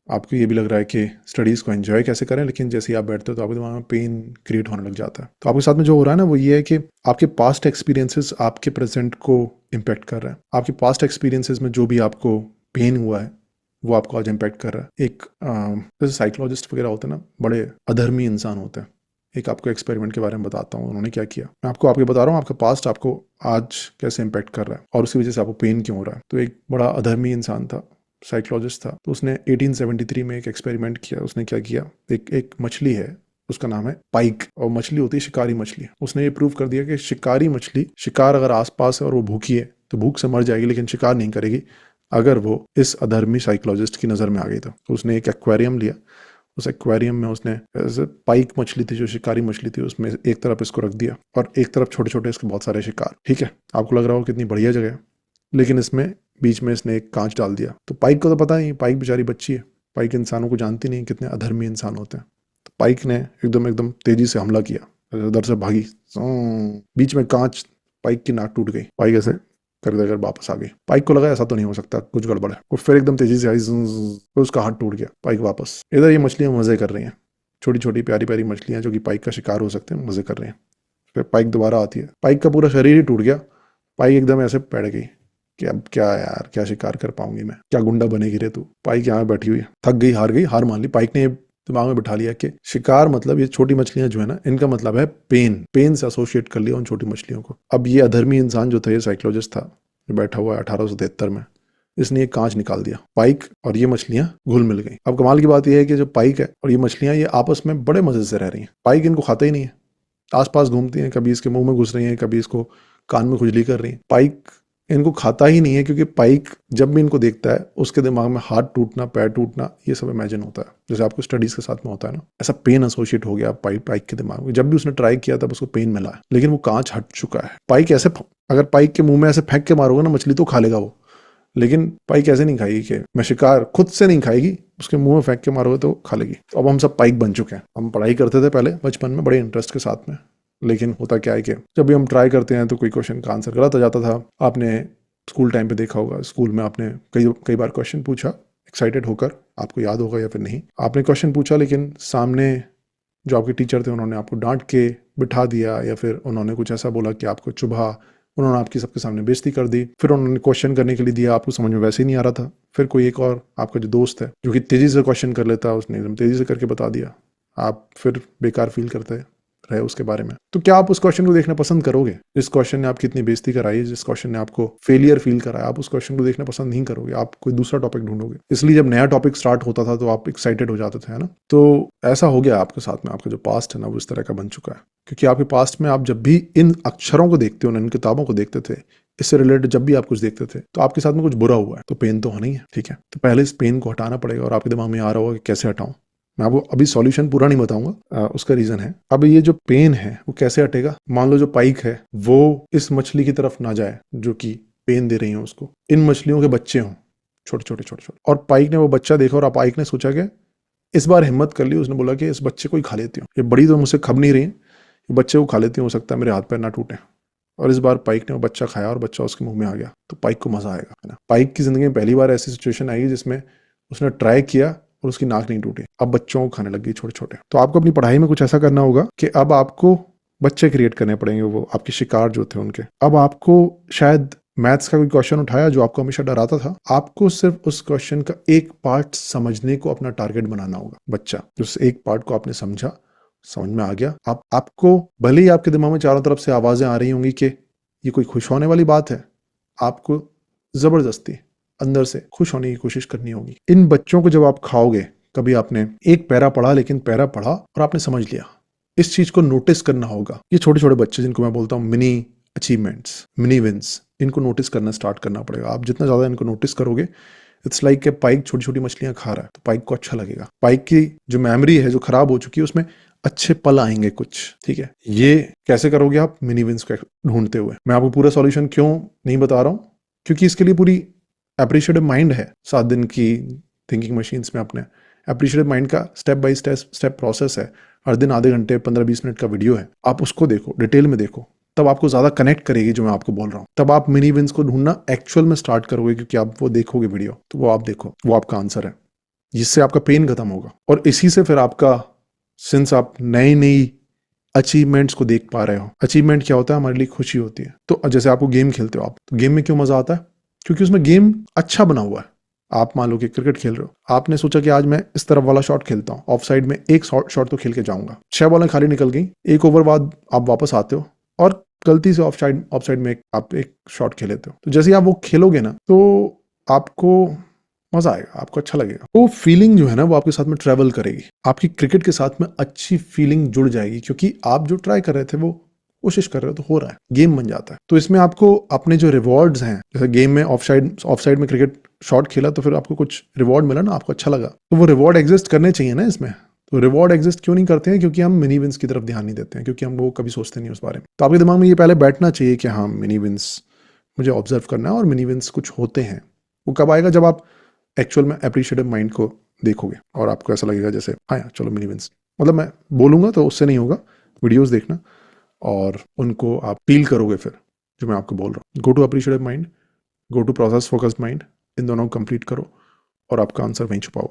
आपको ये भी लग रहा है कि स्टडीज़ को एंजॉय कैसे करें, लेकिन जैसे ही आप बैठते हो तो आपके दिमाग में पेन क्रिएट होने लग जाता है। तो आपके साथ में जो हो रहा है ना वो ये है कि आपके पास्ट एक्सपीरियंसेस आपके प्रेजेंट को इम्पेक्ट कर रहा है। आपके पास्ट एक्सपीरियंसेस में जो भी आपको पेन हुआ है वो आपको आज इम्पैक्ट कर रहा है। एक जैसे साइकोलॉजिस्ट वगैरह होते हैं ना, बड़े अधर्मी इंसान होते हैं। एक आपको एक्सपेरिमेंट के बारे में बताता हूँ उन्होंने क्या किया। मैं आपको आगे बता रहा हूँ आपका पास्ट आपको आज कैसे इम्पैक्ट कर रहा है और उसकी वजह से आपको पेन क्यों हो रहा है। तो एक बड़ा अधर्मी इंसान था, साइकोलॉजिस्ट था, तो उसने 1873 में एक एक्सपेरिमेंट किया। उसने क्या किया, एक मछली है, उसका नाम है पाइक, और मछली होती है शिकारी मछली। उसने ये प्रूव कर दिया कि शिकारी मछली, शिकार अगर आसपास है और वो भूखी है तो भूख से मर जाएगी लेकिन शिकार नहीं करेगी अगर वो इस अधर्मी साइकोलॉजिस्ट की नज़र में आ गई। तो उसने एक एक्वेरियम लिया, उस एक्वेरियम में उसने पाइक मछली थी जो शिकारी मछली थी, उसमें एक तरफ इसको रख दिया और एक तरफ छोटे छोटे इसके बहुत सारे शिकार। ठीक है, आपको लग रहा हो कितनी बढ़िया जगह है, लेकिन इसमें बीच में इसने एक कांच डाल दिया। तो पाइक को तो पता नहीं, पाइक बेचारी बच्ची है, पाइक इंसानों को जानती नहीं कितने अधर्मी इंसान होते हैं। तो पाइक ने एकदम एकदम तेजी से हमला किया, उधर से भागी, बीच में कांच, पाइक की नाक टूट गई। पाइक ऐसे कर देकर वापस आ गई। पाइक को लगा ऐसा तो नहीं हो सकता, कुछ गड़बड़ है। वो फिर एकदम तेजी से आई, फिर उसका हाथ टूट गया। पाइक वापस। इधर ये मछलियां मजे कर रही हैं, छोटी छोटी प्यारी प्यारी मछलियां जो कि पाइक का शिकार हो सकते हैं, मजे कर रहे हैं। फिर पाइक दोबारा आती है, पाइक का पूरा शरीर ही टूट गया। पाइक एकदम ऐसे बैठ गई कि अब क्या यार, क्या शिकार कर पाऊंगी मैं, क्या गुंडा बनेगी रे तू। पाइक यहाँ बैठी हुई है, थक गई, हार गई, हार मान ली। पाइक ने दिमाग में बिठा लिया कि शिकार मतलब ये छोटी मछलियां जो है ना, इनका मतलब है पेन, पेन से एसोसिएट कर लिया उन छोटी मछलियों को। अब ये अधर्मी इंसान जो था, ये साइकोलॉजिस्ट था, बैठा हुआ है 1873 में, इसने एक कांच निकाल दिया। पाइक और ये मछलियां घुल मिल गई। अब कमाल की बात यह है कि जो पाइक है और ये मछलियां, ये आपस में बड़े मजे से रह रही हैं। पाइक इनको खाता ही नहीं है, आसपास घूमती हैं, कभी इसके मुंह में घुस रही हैं, कभी इसको कान में खुजली कर रही हैं। पाइक इनको खाता ही नहीं है, क्योंकि पाइक जब भी इनको देखता है उसके दिमाग में हाथ टूटना, पैर टूटना, ये सब इमेजिन होता है, जैसे आपको स्टडीज के साथ में होता है ना। ऐसा पेन एसोसिएट हो गया पाइक के दिमाग में। जब भी उसने ट्राई किया तब उसको पेन मिला है, लेकिन वो कांच हट चुका है। पाइक ऐसे, अगर पाइक के मुंह में ऐसे फेंक के मारोगे ना मछली, तो खा लेगा वो, लेकिन पाइक ऐसे नहीं खाएगी कि मैं शिकार खुद से नहीं खाएगी, उसके मुंह में फेंक के मारोगे तो खा लेगी। तो अब हम सब पाइक बन चुके हैं। हम पढ़ाई करते थे पहले बचपन में बड़े इंटरेस्ट के साथ में, लेकिन होता क्या है कि जब भी हम ट्राई करते हैं तो कोई क्वेश्चन का आंसर गलत आ जाता था। आपने स्कूल टाइम पे देखा होगा, स्कूल में आपने कई कई बार क्वेश्चन पूछा एक्साइटेड होकर, आपको याद होगा या फिर नहीं, आपने क्वेश्चन पूछा लेकिन सामने जो आपके टीचर थे उन्होंने आपको डांट के बिठा दिया, या फिर उन्होंने कुछ ऐसा बोला कि आपको चुभा, उन्होंने आपकी सबके सामने बेइज्जती कर दी। फिर उन्होंने क्वेश्चन करने के लिए दिया, आपको समझ में वैसे ही नहीं आ रहा था। फिर कोई एक और आपका जो दोस्त है जो कि तेजी से क्वेश्चन कर लेता, उसने एकदम तेजी से करके बता दिया, आप फिर बेकार फील करते रहे उसके बारे में। तो क्या आप उस क्वेश्चन को देखना पसंद करोगे जिस क्वेश्चन ने आपकी इतनी बेइज्जती कराई, जिस क्वेश्चन ने आपको फेलियर फील कराया? आप उस क्वेश्चन को देखना पसंद नहीं करोगे, आप कोई दूसरा टॉपिक ढूंढोगे। इसलिए जब नया टॉपिक स्टार्ट होता था तो आप एक्साइटेड हो जाते थे, है ना। तो ऐसा हो गया आपके साथ में, आपका जो पास्ट है ना वो इस तरह का बन चुका है, क्योंकि आपके पास्ट में आप जब भी इन अक्षरों को देखते हो ना, इन किताबों को देखते थे, इससे रिलेटेड जब भी आप कुछ देखते थे तो आपके साथ में कुछ बुरा हुआ है, तो पेन तो होना ही है। ठीक है, तो पहले इस पेन को हटाना पड़ेगा, और आपके दिमाग में आ रहा होगा कि कैसे हटाऊं। मैं आपको अभी सॉल्यूशन पूरा नहीं बताऊंगा, उसका रीजन है। अब ये जो पेन है वो कैसे हटेगा? मान लो जो पाइक है वो इस मछली की तरफ ना जाए जो कि पेन दे रही है उसको, इन मछलियों के बच्चे हों छोटे छोटे छोटे छोटे, और पाइक ने वो बच्चा देखा और पाइक ने सोचा कि इस बार हिम्मत कर ली, उसने बोला कि इस बच्चे को ही खा लेती हूँ, ये बड़ी तो मुझसे खब नहीं रही है, बच्चे को खा लेती हूँ, हो सकता है मेरे हाथ पैर ना टूटे। और इस बार पाइक ने वो बच्चा खाया और बच्चा उसके मुंह में आ गया, तो पाइक को मजा आएगा, है ना। पाइक की जिंदगी में पहली बार ऐसी सिचुएशन आएगी जिसमें उसने ट्राई किया और उसकी नाक नहीं टूटी, अब बच्चों को खाने लग गई छोटे छोटे। तो आपको अपनी पढ़ाई में कुछ ऐसा करना होगा कि अब आपको बच्चे क्रिएट करने पड़ेंगे, वो आपके शिकार जो थे उनके। अब आपको शायद मैथ्स का कोई क्वेश्चन उठाया जो आपको हमेशा डराता था, आपको सिर्फ उस क्वेश्चन का एक पार्ट समझने को अपना टारगेट बनाना होगा। बच्चा उस एक पार्ट को आपने समझा, समझ में आ गया, आपको भले ही आपके दिमाग में चारों तरफ से आवाजें आ रही होंगी कि ये कोई खुश होने वाली बात है, आपको जबरदस्ती अंदर से खुश होने की कोशिश करनी होगी। इन बच्चों को जब आप खाओगे, कभी आपने एक पैरा पढ़ा, लेकिन पैरा पढ़ा और आपने समझ लिया, इस चीज को नोटिस करना होगा। ये छोटे छोटे बच्चे जिनको मैं बोलता हूँ मिनी अचीवमेंट्स, मिनी विंस, इनको नोटिस करना स्टार्ट करना पड़ेगा। आप जितना ज्यादा इनको नोटिस करोगे, इट्स लाइक कि पाइक छोटी छोटी मछलियां खा रहा है तो पाइक को अच्छा लगेगा। पाइक की जो मेमोरी है जो खराब हो चुकी है उसमें अच्छे पल आएंगे कुछ। ठीक है, ये कैसे करोगे आप? मिनी विंस को ढूंढते हुए। मैं आपको पूरा सॉल्यूशन क्यों नहीं बता रहा हूं, क्योंकि इसके लिए पूरी एप्रिशिएटिव माइंड है। 7 दिन की थिंकिंग मशीन्स में अपने एप्रिशिएटिव माइंड का स्टेप बाय स्टेप प्रोसेस है। हर दिन आधे घंटे 15-20 मिनट का वीडियो है, आप उसको देखो, डिटेल में देखो, तब आपको ज्यादा कनेक्ट करेगी जो मैं आपको बोल रहा हूँ। तब आप मिनी विंस को ढूंढना एक्चुअल में स्टार्ट करोगे, क्योंकि आप वो देखोगे वीडियो, तो वो आप देखो, वो आपका आंसर है। जिससे आपका पेन खत्म होगा। और इसी से फिर आपका, सिंस आप नई नई अचीवमेंट्स को देख पा रहे हो, अचीवमेंट क्या होता है, हमारे लिए खुशी होती है। तो जैसे आपको गेम खेलते हो आप, तो गेम में क्यों मजा आता है? क्योंकि उसमें गेम अच्छा बना हुआ है। आप मान लो कि क्रिकेट खेल रहे हो, आपने सोचा कि आज मैं इस तरफ वाला शॉट खेलता हूँ, ऑफ साइड में एक शॉट तो खेल के जाऊंगा, 6 बॉलें खाली निकल गई, 1 ओवर बाद आप वापस आते हो और गलती से ऑफ साइड में आप एक शॉट खेलेते हो। तो जैसे आप वो खेलोगे ना, तो आपको मजा आएगा, आपको अच्छा लगेगा। वो फीलिंग जो है ना, वो आपके साथ में ट्रेवल करेगी, आपकी क्रिकेट के साथ में अच्छी फीलिंग जुड़ जाएगी, क्योंकि आप जो ट्राई कर रहे थे वो कोशिश कर रहे हो, तो हो रहा है, गेम बन जाता है। तो इसमें आपको अपने जो रिवॉर्ड्स हैं, जैसे गेम में ऑफ साइड में क्रिकेट शॉट खेला तो फिर आपको कुछ रिवॉर्ड मिला ना, आपको अच्छा लगा, तो वो रिवॉर्ड एग्जिस्ट करने चाहिए ना इसमें। तो रिवॉर्ड एग्जिस्ट क्यों नहीं करते हैं? क्योंकि हम मिनी विंस की तरफ ध्यान नहीं देते हैं, क्योंकि हम वो कभी सोचते नहीं उस बारे में। तो आपके दिमाग में ये पहले बैठना चाहिए कि हाँ, मिनी विंस मुझे ऑब्जर्व करना है और मिनी विंस कुछ होते हैं। वो कब आएगा? जब आप एक्चुअल में अप्रिशिएटिव माइंड को देखोगे और आपको ऐसा लगेगा जैसे हाँ यार चलो मिनी विंस, मतलब मैं बोलूंगा तो उससे नहीं होगा, वीडियोस देखना और उनको आप फील करोगे फिर, जो मैं आपको बोल रहा हूँ। Go to appreciative mind, go to process focused mind, इन दोनों को कंप्लीट करो और आपका आंसर वहीं छुपा हुआ है।